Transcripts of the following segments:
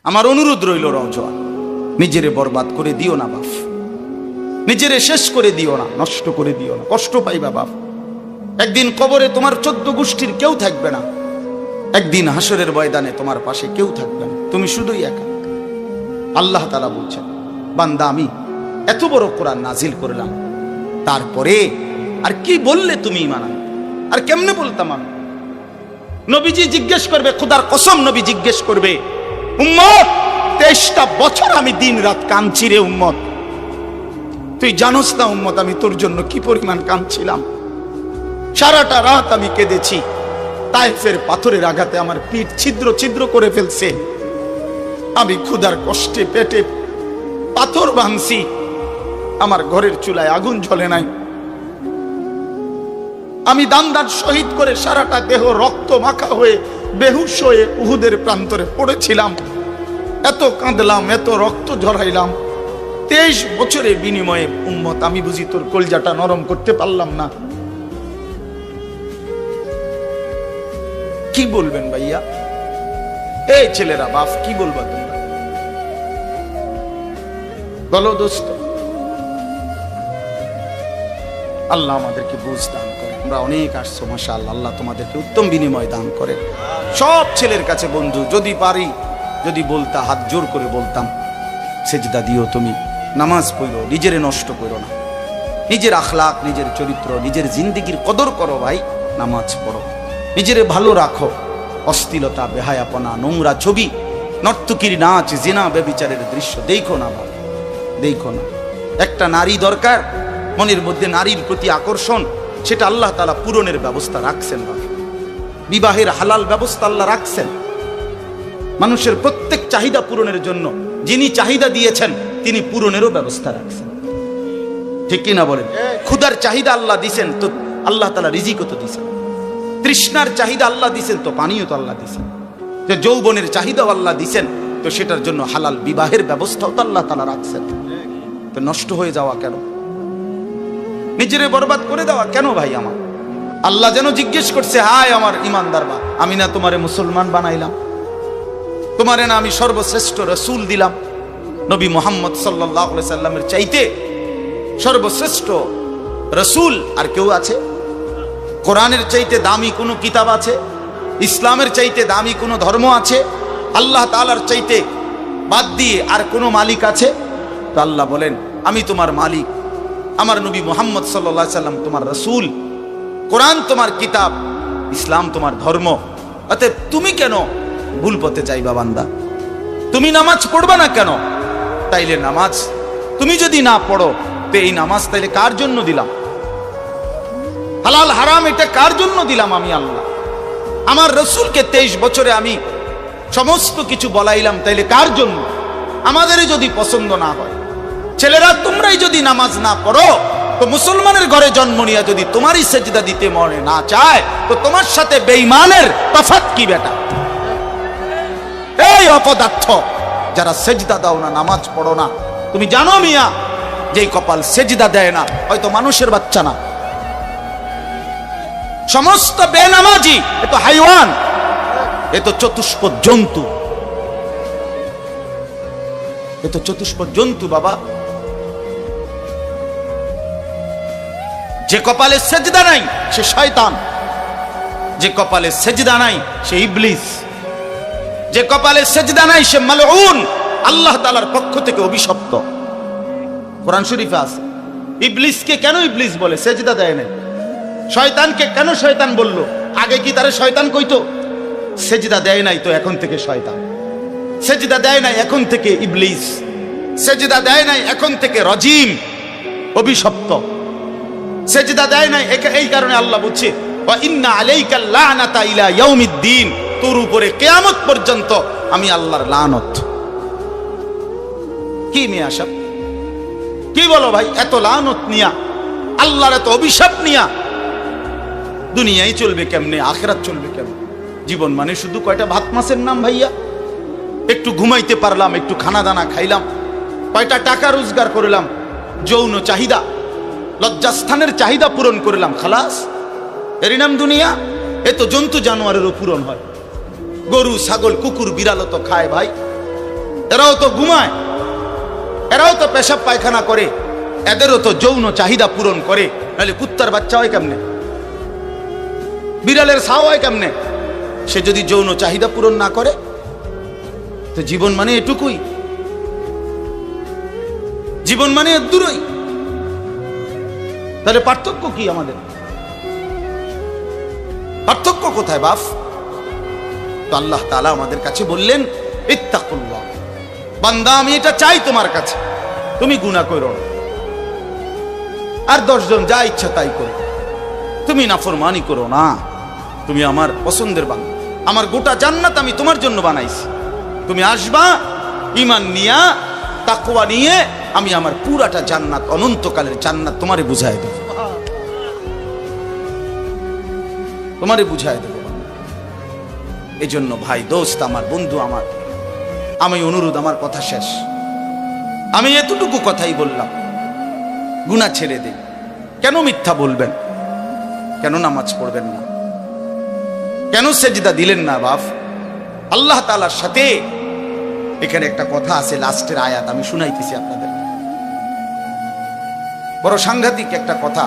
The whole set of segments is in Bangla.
আমার অনুরোধ রইল রওজোয়ান, নিজেরে বরবাদ করে দিও না বাপ, নিজেরে শেষ করে দিও না, নষ্ট করে দিও না, কষ্ট পাইবা বাপ। একদিন কবরে তোমার 14 গোষ্ঠীর কেউ থাকবে না, একদিন হাসরের ময়দানে তোমার পাশে কেউ থাকবে না, তুমি শুধুই একা। আল্লাহ তাআলা বলছেন, বান্দা আমি এত বড় কোরআন নাজিল করলাম, তারপরে আর কি বললে তুমি ঈমান আনবে? আর কেমনে বলতাম আমি? নবীজি জিজ্ঞেস করবে, খোদার কসম নবী জিজ্ঞেস করবে, উম্মত 23টা বছর আমি দিন রাত কাঁদছি রে উম্মত, তুই জানোস না উম্মত আমি তোর জন্য কি পরিমাণ কাঁদছিলাম। সারাটা রাত আমি কেঁদেছি, তায়েফের পাথরের আঘাতে আমার পিঠ ছিদ্র ছিদ্র করে ফেলছে, আমি ক্ষুধার কষ্টে পেটে পাথর ভাঙছি, আমার ঘরের চুলায় আগুন জ্বলে নাই, আমি দান শহীদ করে সারাটা দেহ রক্ত মাখা হয়ে বেহুশ হয়ে উহুদের প্রান্তরে পড়েছিলাম, এত কাঁদলাম, এত রক্ত ঝরাইলাম, 23 বছরের বিনিময়ে উম্মত আমি বুঝি তোর কলজাটা নরম করতে পারলাম না। কি বলবেন ভাইয়া? এই ছেলেরা বাপ কি বলবা তোমরা? বলো দোস্ত। আল্লাহ আমাদেরকে বুঝ দান করে। আমরা অনেক আসছো মাশাআল্লাহ, আল্লাহ তোমাদেরকে উত্তম বিনিময় দান করে। সব ছেলের কাছে বন্ধু, যদি পারি, যদি বলতা, হাত জোর করে বলতাম, সেজদা দিও, তুমি নামাজ পড়ো, নিজেরে নষ্ট করো না, নিজের আখলাক, নিজের চরিত্র, নিজের জিন্দেগির কদর করো ভাই, নামাজ পড়ো, নিজেরে ভালো রাখো, অশ্লীলতা, বেহায়াপনা, নোংরা ছবি, নর্তকীর নাচ, জিনা, ব্যভিচারের দৃশ্য দেখো না ভাই, দেখো না। একটা নারী দরকার, মনের মধ্যে নারীর প্রতি আকর্ষণ, সেটা আল্লাহ তাআলা পূরণের ব্যবস্থা রাখছেন ভাই। বিবাহের হালাল ব্যবস্থা আল্লাহ রাখছেন, মানুষের প্রত্যেক চাহিদা পূরণের জন্য যিনি চাহিদা দিয়েছেন তিনি পূরণেরও ব্যবস্থা রাখছেন, ঠিক কি না বলেন? ক্ষুধার চাহিদা আল্লাহ দিছেন, তো আল্লাহ তাআলা রিজিকও তো দিছেন। তৃষ্ণার চাহিদা আল্লাহ দিছেন, তো পানিও তো আল্লাহ দিছেন। যে যৌবনের চাহিদাও আল্লাহ দিছেন, তো সেটার জন্য হালাল বিবাহের ব্যবস্থাও তো আল্লাহ তাআলা রাখছেন। তো নষ্ট হয়ে যাওয়া কেন? নিজেরে বরবাদ করে দেওয়া কেন ভাই? আমার আল্লাহ যেন জিজ্ঞেস করছে, হায় আমার ইমানদার বা, আমি না তোমারে মুসলমান বানাইলাম, তোমারে না আমি সর্বশ্রেষ্ঠ রাসূল দিলাম, নবী মুহাম্মদ সাল্লাল্লাহু আলাইহি সাল্লামের চাইতে সর্বশ্রেষ্ঠ রাসূল আর কেউ আছে? কোরআনের চাইতে দামি কোনো কিতাব আছে? ইসলামের চাইতে দামি কোনো ধর্ম আছে? আল্লাহ তাআলার চাইতে বাদ দিয়ে আর কোনো মালিক আছে? তো আল্লাহ বলেন, আমি তোমার মালিক, আমার নবী মুহাম্মদ সাল্লাল্লাহু আলাইহি সাল্লাম তোমার রাসূল, কোরআন তোমার কিতাব, ইসলাম তোমার ধর্ম। অতএব তুমি কেন ভুল পথে যাইবা বান্দা? তুমি নামাজ পড়বা না কেন? তাইলে নামাজ তুমি যদি না পড়ো, তো এই নামাজ তাইলে কার জন্য দিলাম? হালাল হারাম এটা কার জন্য দিলাম? আমি আল্লাহ। আমার রাসূলকে 23 বছরে আমি সমস্ত কিছু বলাইলাম, তাইলে কার জন্য? আমাদেরই যদি পছন্দ না হয়, ছেলেরা তোমরাই যদি নামাজ না পড়ো, তো মুসলমানের ঘরে জন্ম নিয়ে যদি তোমারই সেজদা দিতে মনে না চায়, তো তোমার সাথে বেঈমানের তফাৎ কি বেটা? এই অপদার্থ যারা সেজদা দাও না, নামাজ পড়ো না, তুমি জানো মিয়া, যেই কপাল সেজদা দেয় না, হয়তো মানুষের বাচ্চা না, সমস্ত বেনামাজি এ তো হাইওয়ান, এ তো চতুষ্পদ জন্তু, এ তো চতুষ্পদ জন্তু বাবা। যে কপালে সেজদা নাই সে শয়তান, যে কপালে সেজদা নাই সে ইবলিস, যে কপালে সেজদা নাই সে মালউন, আল্লাহ তাআলার পক্ষ থেকে অভিশপ্ত। কোরআন শরীফে আছে। ইবলিসকে কেন ইবলিস বলে? সেজদা দেয় নাই। শয়তানকে কেন শয়তান বলল? আগে কি তারে শয়তান কইতো? সেজদা দেয় নাই, তো এখন থেকে শয়তান। সেজদা দেয় নাই, এখন থেকে ইবলিস। সেজদা দেয় নাই, এখন থেকে রজিম, অভিশপ্ত। সেজদা দেয় নাই, এই কারণে আল্লাহ বলছে, ওয়া ইন্না আলাইকাল লানাতা ইলা ইয়াউমিদ্দিন, তোর উপরে কিয়ামত পর্যন্ত আমি আল্লাহর লানত। কি নিয়ে আসব? কি বলো ভাই? এত লানত নিয়া, আল্লাহর এত অভিশাপ নিয়া দুনিয়ায় চলবে কেমনে? আখিরাত চলবে কেমনে? জীবন মানে শুধু কয়টা ভাত মাছের নাম ভাইয়া? একটু ঘুমাইতে পারলাম, একটু খানা দানা খাইলাম, কয়টা টাকা রোজগার করলাম, যৌন চাহিদা, লজ্জাস্থানের চাহিদা পূরণ করলাম, খালাস, এরই নাম দুনিয়া? এ তো জন্তু জানোয়ারেরও পূরণ হয়। গরু, ছাগল, কুকুর, বিড়ালও তো খায় ভাই, এরাও তো ঘুমায়, এরাও তো পেশাব পায়খানা করে, এদেরও তো যৌন চাহিদা পূরণ করে। নাহলে কুত্তার বাচ্চা হয় কেমনে, বিড়ালের ছাও হয় কেমনে? সে যদি যৌন চাহিদা পূরণ না করে, তো জীবন মানে এটুকুই, জীবন মানে দূরই। তাহলে পার্থক্য কি আমাদের? পার্থক্য কোথায় বাপ? তো আল্লাহ তাআলা আমাদের কাছে বললেন, ইত্তাকুল্লাহ, বান্দা আমি এটা চাই তোমার কাছে, তুমি গুনাহ করো না, আর 10 জন যা ইচ্ছা তাই করো, তুমি নাফরমানি করো না, তুমি আমার পছন্দের বান্দা, আমার গোটা জান্নাত আমি তোমার জন্য বানাইছি, তুমি আসবা ঈমান নিয়া, তাকওয়া নিয়ে, আমি আমার পুরাটা জান্নাত, অনন্তকালের জান্নাত তোমারে বুঝাই দেব, তোমারে বুঝাই দেব। এই জন্য ভাই, দোস্ত আমার, বন্ধু আমার, আমি অনুরোধ, আমার কথা শেষ, আমি এতটুকু কথাই বললাম, গুনাহ ছেড়ে দিন। কেন মিথ্যা বলবেন? কেন নামাজ পড়বেন না? কেন সেজদা দিলেন না বাপ? আল্লাহ তাআলার সাথে এখানে একটা কথা আছে, লাস্টের আয়াত আমি শুনাইতেছি আপনাদের, বড় সাংঘাতিক একটা কথা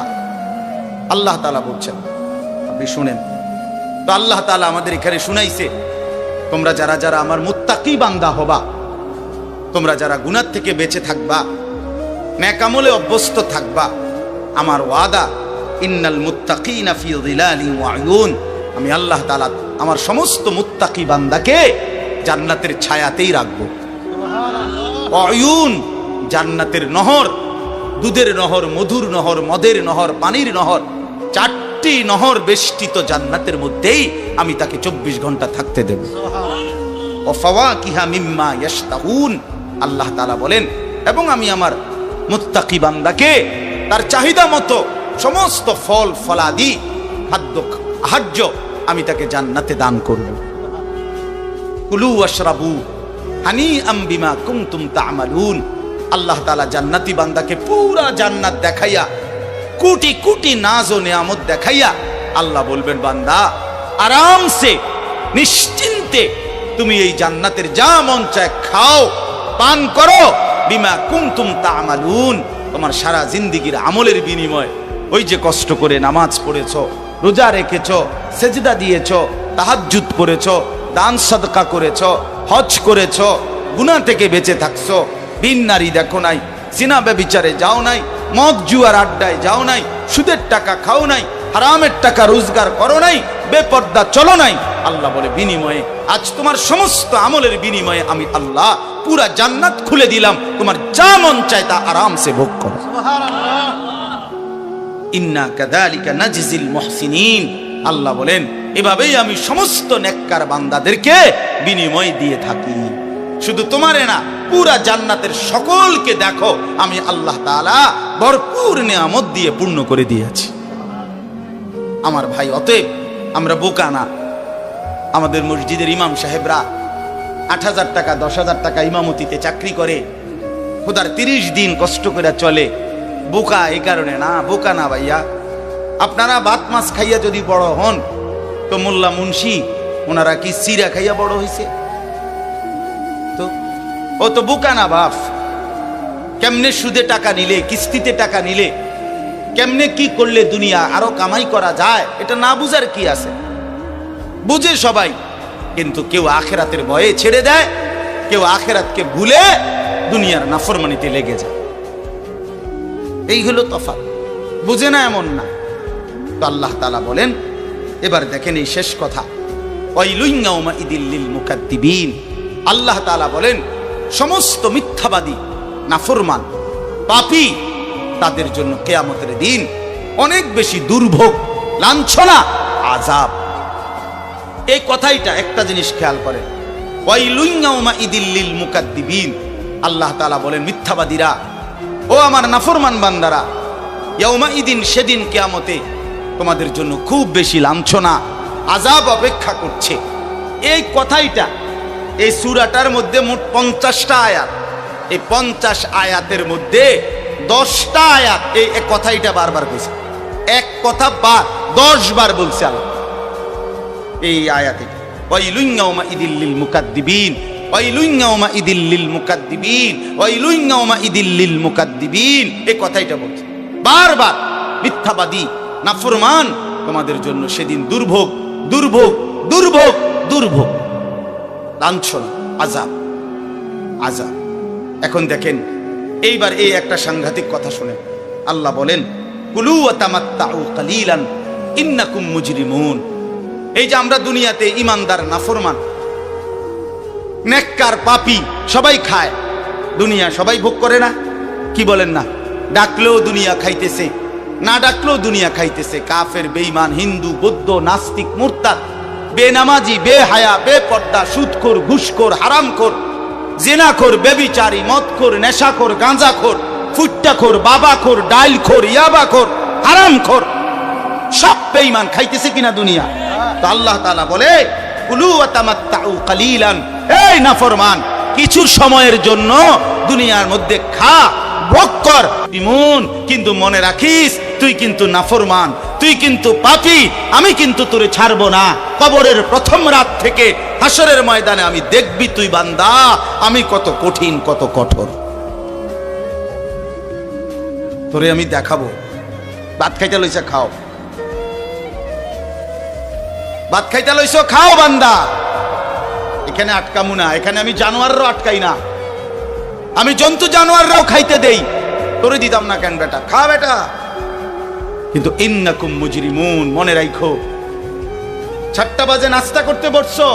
আল্লাহ তাআলা বলছেন, আপনি শুনেন। তো আল্লাহ তাআলা আমাদের এখানে শুনাইছে, তোমরা যারা যারা আমার মুত্তাকি বান্দা হবা, তোমরা যারা গুনাহ থেকে বেঁচে থাকবা, নেক আমলে অভ্যস্ত থাকবা, আমার ওয়াদা, ইন্নাল মুত্তাকিনা ফি যিলালিন ওয়া উয়ুন, আমি আল্লাহ তাআলা আমার সমস্ত মুত্তাকি বান্দাকে জান্নাতের ছায়াতেই রাখবো। উয়ুন, জান্নাতের নহর, দুধের নহর, মধুর নহর, মদের নহর, পানির নহর, 4টি নহর বেষ্টিত জান্নাতের মধ্যেই আমি তাকে 24 ঘন্টা থাকতে দেব। ও ফাওয়াকিহা মিম্মা ইয়াশতাহুন, আল্লাহ তাআলা বলেন, এবং আমি আমার মুত্তাকি বান্দাকে তার চাহিদা মতো সমস্ত ফল ফলাদি, খাদ্য আহার্য আমি তাকে জান্নাতে দান করব। কুলু ওয়াশরাবু হানিআম বিমা কুনতুম তা'মালুন, আল্লাহ তাআলা জান্নাতি বান্দাকে পুরা জান্নাত দেখাইয়া, কোটি কোটি নাজ ও নিয়ামত দেখাইয়া আল্লাহ বলবেন, বান্দা আরামসে নিশ্চিন্তে তুমি এই জান্নাতের যা মন চায় খাও, পান করো, বিমা কুনতুম তা'মালুন, তোমার সারা জিন্দেগীর আমলের বিনিময়, ওই যে কষ্ট করে নামাজ পড়েছো, রোজা রেখেছো, সেজদা দিয়েছো, তাহাজ্জুদ পড়েছো, দান সাদকা করেছো, হজ করেছো, গুনাহ থেকে বেঁচে থাকছো, বিন নারী দেখো নাই, জিনা ব্যভিচারে যাও নাই, মদ জুয়ার আড্ডায় যাও নাই, সুদের টাকা খাও নাই, হারামের টাকা রোজগার করো নাই, বেপর্দা চলো নাই, আল্লাহ বলে বিনিময়ে আজ তোমার সমস্ত আমলের বিনিময়ে আমি আল্লাহ পুরা জান্নাত খুলে দিলাম, তোমার যা মন চায় তা আরামসে ভোগ করো। সুবহানাল্লাহ। ইন্না কাযালিকা নাজজিল মুহসিনিন, আল্লাহ বলেন এভাবেই আমি সমস্ত নেককার বান্দাদেরকে বিনিময় দিয়ে থাকি। শুধু তোমারে না, পুরা জান্নাতের সকলকে দেখো আমি আল্লাহ তাআলা ভরপুর নিয়ামত দিয়ে পূর্ণ করে দিয়েছি। আমার ভাই, অতএব আমরা বোকা না। আমাদের মসজিদের ইমাম সাহেবরা 8,000 টাকা 10,000 টাকা ইমামতিতে চাকরি করে, খোদার 30 দিন কষ্ট করে চলে। বোকা এই কারণে না, বোকা না ভাইয়া। আপনারা ভাত মাছ খাইয়া যদি বড় হন, তো মোল্লা মুন্সি ওনারা কি সিরা খাইয়া বড় হয়েছে? তো ও তো বোকা না বাপ। কেমনে সুদে টাকা নিলে, কিস্তিতে টাকা নিলে, কেমনে কি করলে দুনিয়া আরো কামাই করা যায়, এটা না বুঝার কি আছে? বুঝে সবাই, কিন্তু কেউ আখেরাতের ভয়ে ছেড়ে দেয়, কেউ আখেরাতকে ভুলে দুনিয়ার নাফরমানিতে লেগে যায়। এই হলো তফাৎ। বুঝে না এমন না। তো আল্লাহ তাআলা বলেন, এবার দেখেন এই শেষ কথা, ওয়াইলুন ইয়াউমাইদিল লিল মুকাদ্দিবিন, আল্লাহ তাআলা বলেন সমস্ত মিথ্যাবাদী, নাফরমান, পাপী, তাদের জন্য কিয়ামতের দিন অনেক বেশি দুর্ভোগ, লাঞ্ছনা, আযাব। এই কথাইটা একটা জিনিস খেয়াল করে, ওয়াইলুন ইয়াউমাইদিল লিল মুকাদ্দিবিন, আল্লাহ তাআলা বলেন মিথ্যাবাদীরা, ও আমার নাফরমান বান্দারা, ইয়াউমাইদিন, সেদিন কিয়ামতে তোমাদের জন্য খুব বেশি লাঞ্ছনা, আযাব অপেক্ষা করছে। এই কথাইটা এই সূরাটার মধ্যে মোট 50টা আয়াত। এই 50 আয়াতের মধ্যে 10টা আয়াত এই কথাইটা বারবার কইছে। এক কথা 10 বার বলছে আল্লাহ এই আয়াতে, ওয়াইলুন ইয়াউমাইদিল লিল মুকাদ্দিবিন, ওয়াইলুন ইয়াউমাইদিল লিল মুকাদ্দিবিন, ওয়াইলুন ইয়াউমাইদিল লিল মুকাদ্দিবিন, এই কথাইটা বলছে বারবার। মিথ্যাবাদী নাফরমান, তোমাদের জন্য সেদিন দুর্ভোগ, দুর্ভোগ, দুর্ভোগ, দুর্ভোগ, লাঞ্ছনা, আযাব, আযাব। এখন দেখেন এইবার এই একটা সাংঘাতিক কথা শুনে আল্লাহ বলেন, কুলু ওয়া তামাত্তাউ কালিলান ইন্নাকুম মুজরিমুন। এই যে আমরা দুনিয়াতে ইমানদার নাফরমান নেককার পাপী সবাই খায়, দুনিয়া সবাই ভোগ করে না? কি বলেন না? ডাকলেও দুনিয়া খাইতেছে, না ডাকলেও দুনিয়া খাইতেছে। কাফের, বেঈমান, হিন্দু, বৌদ্ধ, নাস্তিক, মুরতাদ, বেনামাজি, বেহায়া, বেপর্দা, সুদখোর, ঘুষখোর, হারামখোর, জিনাখোর, বেবিচারী, মদখোর, নেশাখোর, গাঁজাখোর, ফুট্টাখোর, বাবাখোর, ডাইলখোর, ইয়াবাখোর, হারামখোর, সব বেঈমান খাইতেছে কিনা দুনিয়া? তো আল্লাহ তাআলা বলে, কুলু ওয়া তামাত্তাউ কালিলান, এই নাফরমান কিছু সময়ের জন্য দুনিয়ার মধ্যে খা, ভোগ কর, ইমন, কিন্তু মনে রাখিস তুই কিন্তু নাফরমান, তুই কিন্তু পাপী, আমি কিন্তু তোরে ছাড়বো না। কবরের প্রথম রাত থেকে হাসরের ময়দানে আমি দেখবি তুই বান্দা আমি কত কঠিন, কত কঠোর, তোরে আমি দেখাবো। ভাত খাইতে লইছে খাও, ভাত খাইতে লইছো খাও বান্দা, এখানে আটকামু না, এখানে আমি জানোয়াররাও আটকাই না, আমি জন্তু জানোয়াররাও খাইতে দেই, তোরে দিতাম না কেন বেটা, খা বেটা। কিন্তু ইন্নাকুম মুজরিমুন, মনে রাখো 7টা বাজে নাস্তা করতে বসছো,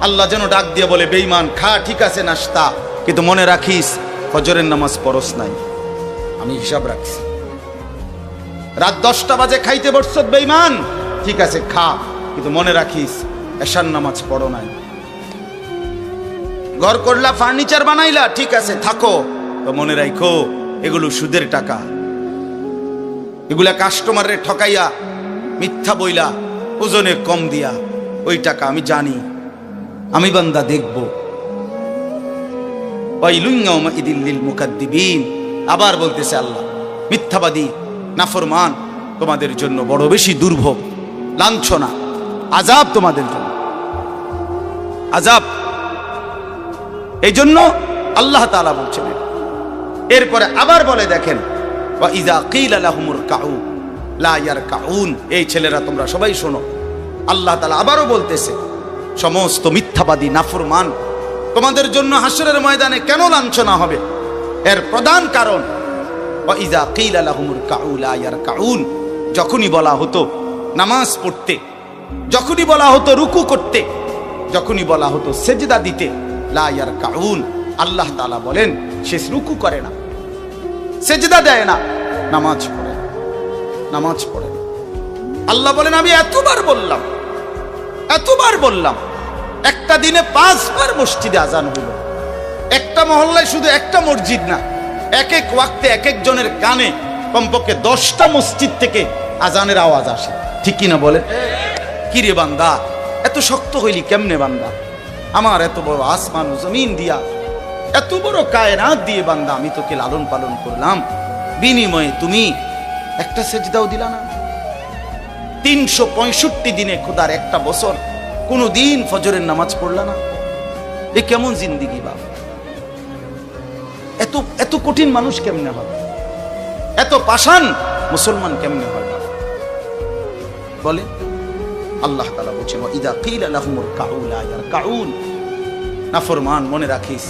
আল্লাহ যেন ডাক দিয়ে বলে, বেঈমান খা, ঠিক আছে নাস্তা, কিন্তু মনে রাখিস ফজরের নামাজ পড়স নাই, আমি হিসাব রাখছি। রাত 10টা বাজে খাইতে বসছো বেঈমান, ঠিক আছে খা, কিন্তু মনে রাখিস এশার নামাজ পড়ো নাই। ঘর করলা, ফার্নিচার বানাইলা, ঠিক আছে থাকো, তো মনে রাখো এগুলো সুদের টাকা, এগুলা কাস্টমারের ঠকাইয়া, মিথ্যা বইলা, ওজনে কম দিয়া, ওই টাকা আমি জানি, আমি বান্দা দেখব। ওয়াইলুন ইয়াউমাইদিল লিল মুকাদ্দিবিন, আবার বলতেছে আল্লাহ, মিথ্যাবাদী নাফরমান তোমাদের জন্য বড় বেশি দুর্ভোগ, লাঞ্ছনা, আযাব তোমাদের জন্য, আযাব। এই জন্য আল্লাহ তাআলা বলছেন। এরপরে আবার বলে দেখেন, ওয়া ইযা কিলা লাহুমুর কাউ লা ইয়ারকাউন, এই ছেলেরা তোমরা সবাই শোনো, আল্লাহ তাআলা আবারও বলতেছে, সমস্ত মিথ্যাবাদী নাফরমান তোমাদের জন্য হাসরের ময়দানে কেন লাঞ্ছনা হবে? এর প্রধান কারণ, ওয়া ইযা কিলা লাহুমুর কাউ লা ইয়ারকাউন, যখনই বলা হতো নামাজ পড়তে, যখনই বলা হতো রুকু করতে, যখনই বলা হতো সেজদা দিতে, লা ইয়ারকাউন, আল্লাহ তাআলা বলেন সে রুকু করে না, সেজদা দেয় না, নামাজ পড়ে না, নামাজ পড়ে না। আল্লাহ বলেন আমি এতবার বললাম, এতবার বললাম, একটা দিনে 5 বার মসজিদে আজান হইল, একটা মহল্লায় শুধু একটা মসজিদ না, এক এক ওয়াক্তে এক এক জনের কানে কমপক্ষে 10টা মসজিদ থেকে আজানের আওয়াজ আসে, ঠিক কিনা বলে? কি রে বান্দা এত শক্ত হইলি কেমনে বান্দা? আমার এত বড় আসমান জমিন দিয়া, এত বড় কায়নাত দিয়ে বান্দা আমি তোকে লালন পালন করলাম, বিনিময়ে তুমি একটা সেজদাও দিলা না। 365 দিনে খোদার একটা বছর কোনো দিন ফজরের নামাজ পড়লা না। এ কেমন জিন্দিগি বাপ? এত এত কঠিন মানুষ কেমনে হয়? এত পাষাণ মুসলমান কেমনে হয় বাপ? বলে আল্লাহ তাআলা বলেন, ওয়া ইযা কিলা লাহুমুর কাউ লা ইয়ারকাউন, নাফরমান মনে রাখিস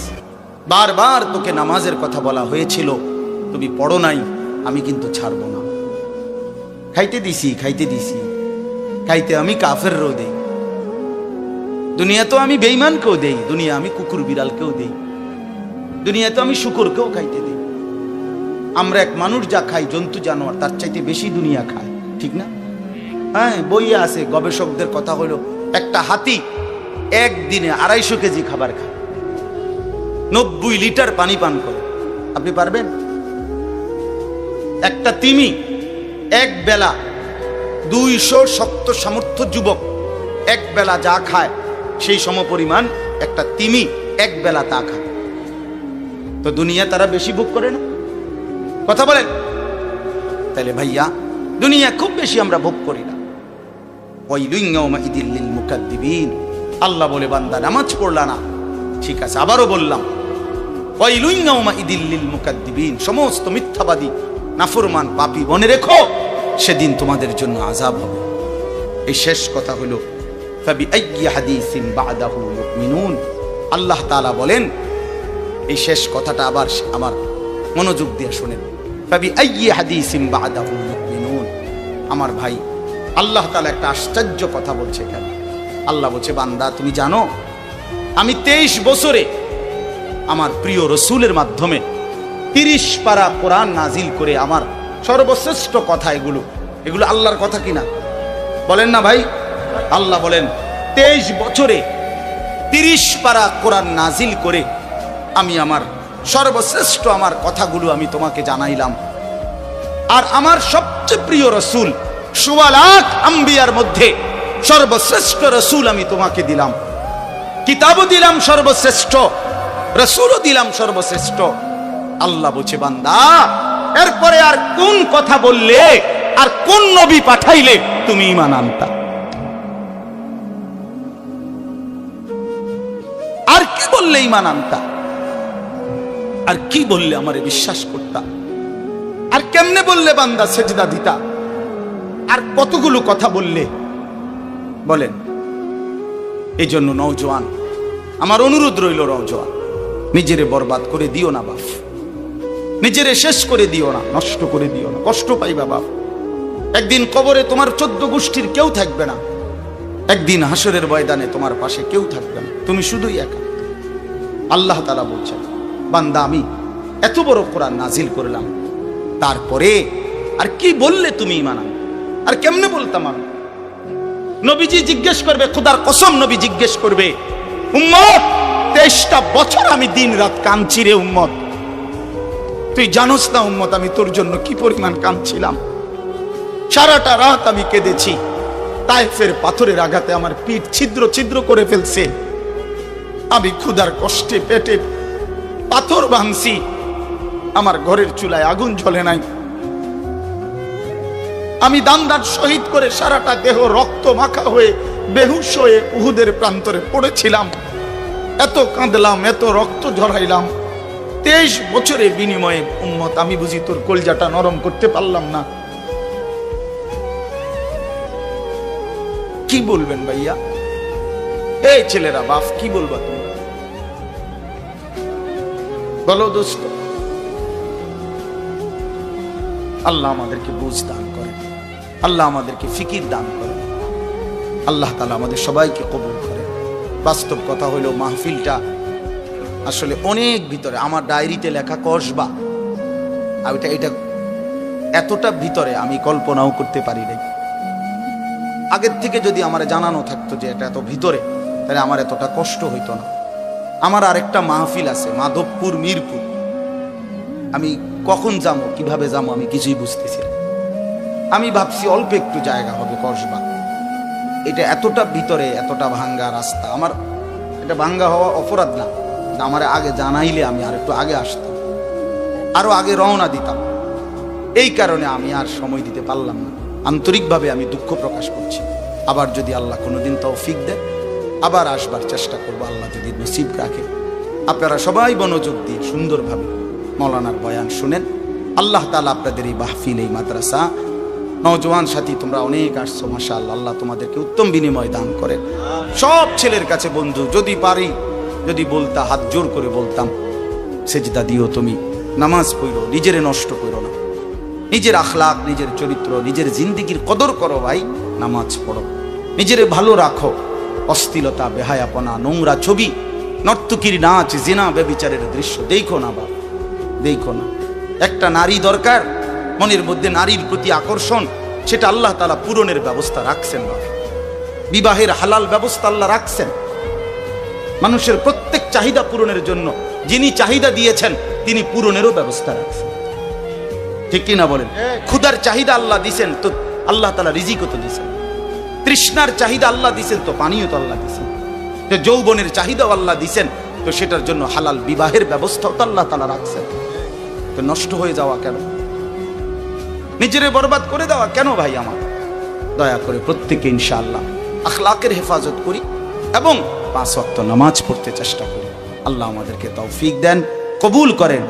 বারবার তোকে নামাজের কথা বলা হয়েছিল, তুমি পড়ো নাই, আমি কিন্তু ছাড়বো না। খাইতে দিছি, খাইতে দিছি, খাইতে আমি কাফেরও দেই, দুনিয়া তো আমি বেঈমানকেও দেই, দুনিয়া আমি কুকুর বিড়ালকেও দেই, দুনিয়া তো আমি শুকরকেও খাইতে দেই। আমরা এক মানুষ যা খাই, জন্তু জানোয়ার তার চাইতে বেশি দুনিয়া খায়, ঠিক না? হ্যাঁ, বইয়ে আছে, গবেষকদের কথা হলো একটা হাতি একদিনে 250 কেজি খাবার খায়, 90 লিটার পানি পান করে। আপনি পারবেন? একটা তিমি এক বেলা 200 শক্ত সামর্থ্য যুবক এক বেলা যা খায় সেই সমপরিমাণ একটা তিমি এক বেলা তা খায়। তো দুনিয়া তারা বেশি ভোগ করে না? কথা বলেন। তাহলে ভাইয়া দুনিয়া খুব বেশি আমরা ভোগ করি না। ওয়াইলুন ইয়াউমাইদিল লিল মুকাদ্দিবিন, আল্লাহ বলে বান্দা নামাজ পড়লা না, ঠিক আছে, আবারও বললাম, ওয়াইলুন ইয়াউমাইযিল লিল মুকাদ্দিবিন, সমস্ত মিথ্যাবাদী নাফরমান পাপী মনে রেখো, সেদিন তোমাদের জন্য আযাব হবে। এই শেষ কথা হলো ফাবিআইয়ি হাদিসিন বা'দাহু ইউমিনুন। আল্লাহ তাআলা বলেন, এই শেষ কথাটা আবার আমার মনোযোগ দিয়ে শুনেন, ফাবিআইয়ি হাদিসিন বা'দাহু ইউমিনুন। আমার ভাই, আল্লাহ তাআলা একটা আশ্চর্য কথা বলছে এখানে। আল্লাহ বলছে, বান্দা তুমি জানো আমি 23 বছরে আমার প্রিয় রসুলের মাধ্যমে 30 পারা কোরআন নাজিল করে আমার সর্বশ্রেষ্ঠ কথা এগুলো আল্লাহর কথা কিনা বলেন না ভাই? আল্লাহ বলেন 23 বছরে 30 পারা কোরআন নাজিল করে আমি আমার সর্বশ্রেষ্ঠ আমার কথাগুলো আমি তোমাকে জানাইলাম। আর আমার সবচেয়ে প্রিয় রসুল 1.25 লাখ আম্বিয়ার মধ্যে সর্বশ্রেষ্ঠ রসুল আমি তোমাকে দিলাম, কিতাবও দিলাম সর্বশ্রেষ্ঠ, রসুলও দিলাম সর্বশ্রেষ্ঠ। আল্লাহ বলছে, বান্দা এরপরে আর কোন কথা বললে, আর কোন নবী পাঠাইলে তুমি ঈমান আনতা? আর কি বললে ঈমান আনতা? আর কি বললে আমারে বিশ্বাস করতা? আর কেমনে বললে বান্দা সেজদা দিতা? আর কতগুলো কথা বললে বলেন? এই জন্য নওজোয়ান, আমার অনুরোধ রইল, নওজোয়ান নিজেরে বরবাদ করে দিও না বাপ, নিজেরে শেষ করে দিও না, নষ্ট করে দিও না, কষ্ট পাইবা বাপ। একদিন কবরে তোমার 14 গোষ্ঠীর কেউ থাকবে না, একদিন হাসরের ময়দানে তোমার পাশে কেউ থাকবে না, তুমি শুধুই একা। আল্লাহ তাআলা বলছেন, বান্দা আমি এত বড় কোরআন নাজিল করলাম, তারপরে আর কি বললে তুমি ঈমান আনবে? আর কেমনে বলতাম আমি? নবীজি জিজ্ঞেস করবে, খোদার কসম নবী জিজ্ঞেস করবে, উম্মত 23টা বছর আমি দিন রাত কাঁদছি রে উম্মত, তুই জানোস না উম্মত আমি তোর জন্য কি পরিমাণ কাঁদছিলাম, সারাটা রাত আমি কেঁদেছি, তায়েফের পাথরের আঘাতে আমার পিঠ ছিদ্র ছিদ্র করে ফেলছে, আমি ক্ষুধার কষ্টে পেটে পাথর ভাঙছি, আমার ঘরের চুলায় আগুন জ্বলে নাই, আমি দান্দার শহীদ করে সারাটা দেহ রক্ত মাখা হয়ে বেহুশ হয়ে উহুদের প্রান্তরে পড়েছিলাম, এত কাঁদলাম, এত রক্ত ঝরাইলাম, 23 বছরের বিনিময়ে উম্মত আমি বুঝি তোর কলজাটা নরম করতে পারলাম না? কি বলবেন ভাইয়া? এই ছেলেরা বাপ কি বলবা তুমি? বলো দোস্ত। আল্লাহ আমাদেরকে বুঝ দান করে, আল্লাহ আমাদেরকে ফিকির দান করে, আল্লাহ তাআলা আমাদের সবাইকে কবুল করে। বাস্তব কথা হলো মাহফিলটা আসলে অনেক ভিতরে, আমার ডায়েরিতে লেখা কসবা, এটা এতটা ভিতরে আমি কল্পনাও করতে পারি নাই। আগের থেকে যদি আমার জানানো থাকতো যে এটা এত ভিতরে, তাহলে আমার এতটা কষ্ট হইতো না। আমার আরেকটা মাহফিল আছে মাধবপুর, মিরপুর, আমি কখন যাবো, কিভাবে যাবো আমি কিছুই বুঝতেছি না। আমি ভাবছি অল্প একটু জায়গা হবে কসবা, এটা এতটা ভিতরে, এতটা ভাঙ্গা রাস্তা। আমার এটা ভাঙ্গা হওয়া অপরাধ না, আমার আগে জানাইলে আমি আর একটু আগে আসতাম, আরো আগে রওনা দিতাম। এই কারণে আমি আর সময় দিতে পারলাম না। আন্তরিকভাবে আমি দুঃখ প্রকাশ করছি। আবার যদি আল্লাহ কোনোদিন তৌফিক দেয় আবার আসবার চেষ্টা করবো, আল্লাহ যদি নসিব রাখে। আপনারা সবাই মনোযোগ দিয়ে সুন্দরভাবে মৌলানার বয়ান শুনেন। আল্লাহ তাআলা আপনাদের এই মাহফিল, এই মাদ্রাসা, নওজোয়ান সাথী তোমরা অনেক আসছো, মাশাআল্লাহ, আল্লাহ তোমাদেরকে উত্তম বিনিময় দান করে। সব ছেলের কাছে বন্ধু, যদি পারি, যদি বলতা, হাত জোর করে বলতাম, সেজদা দিও তুমি, নামাজ পড়ো, নিজেরে নষ্ট করো না, নিজের আখলাক, নিজের চরিত্র, নিজের জিন্দিগির কদর করো ভাই, নামাজ পড়ো, নিজেরে ভালো রাখো। অশ্লীলতা, বেহায়াপনা, নোংরা ছবি, নর্তকীর নাচ, জিনা, ব্যভিচারের দৃশ্য দেখো না বাবা, দেখো না। একটা নারী দরকার, মনের মধ্যে নারীর প্রতি আকর্ষণ, সেটা আল্লাহ তাআলা পূরণের ব্যবস্থা রাখছেন বাবা। বিবাহের হালাল ব্যবস্থা আল্লাহ রাখছেন। মানুষের প্রত্যেক চাহিদা পূরণের জন্য যিনি চাহিদা দিয়েছেন তিনি পূরণেরও ব্যবস্থা রাখছেন, ঠিক কিনা বলেন? ক্ষুধার চাহিদা আল্লাহ দিছেন, তো আল্লাহ তাআলা রিজিকও তো দিছেন। তৃষ্ণার চাহিদা আল্লাহ দিছেন, তো পানিও তো আল্লাহ দিছেন। যৌবনের চাহিদাও আল্লাহ দিছেন, তো সেটার জন্য হালাল বিবাহের ব্যবস্থাও তো আল্লাহ তাআলা রাখছেন। তো নষ্ট হয়ে যাওয়া কেন? নিজেরে বরবাদ করে দেওয়া কেন ভাই? আমার দয়া করে প্রত্যেকে ইনশাআল্লাহ আখলাকের হেফাজত করি এবং 5 ওয়াক্ত নামাজ পড়তে চেষ্টা করি। আল্লাহ আমাদেরকে তৌফিক দেন, কবুল করেন।